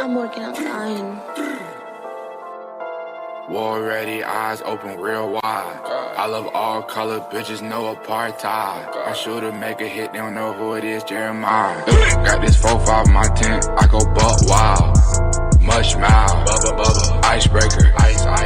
I'm working online. War ready, eyes open real wide. I love all color, bitches, no apartheid. I shoot or make a hit, they don't know who it is, Jeremiah. Got this 4-5 in my tent, I go buck wild. Mush mouth, icebreaker.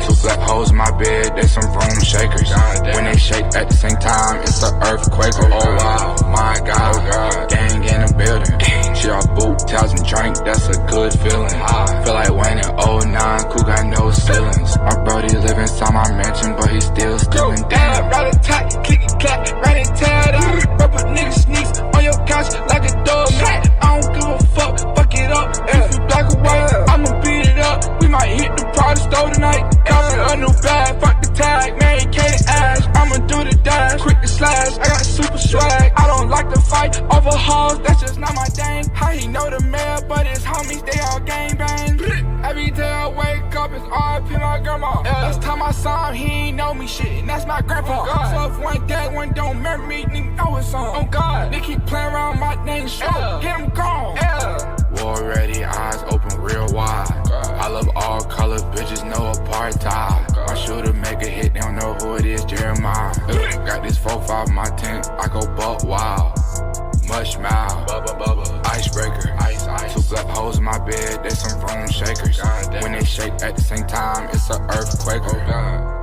Two black holes in my bed, they some room shakers. When they shake at the same time, it's an earthquake. Oh wow, my God, gang in the building. She all boot, towels and drink, that's a good feeling. Feel like Wayne in 09, cool got no ceilings. My brody live inside my mansion, but he still stealing. Damn, ride a tight, click it, clap, right and tear it up. Rubber nigga sneaks on your couch like a doormat. I don't give a fuck it up. If you black or white, I'ma beat it up. We might hit the Prada store tonight. Got a new bag, fuck the tag, Mary Kate and Ash. I'ma do the dash, quick to slash. I got super swag. I don't like to fight over halls, that's just not my thing. How he know the mayor, but his homies, they all gangbang. Every day I wake up, it's RIP my grandma. Last time I saw him, he ain't know me shit, and that's my grandpa. So if one dead, one don't remember me, nigga know it's on. Oh God, they keep playing around my name, sure, get him gone. War ready, eyes open real wide. I love all color, bitches, no apartheid. I shoot or make a hit, they don't know who it is, Jeremiah. Got this 4-5 in my tent, I go buck wild. Mush mouth, icebreaker. Two black holes in my bed, they some room shakers. When they shake at the same time, it's an earthquake. Oh God.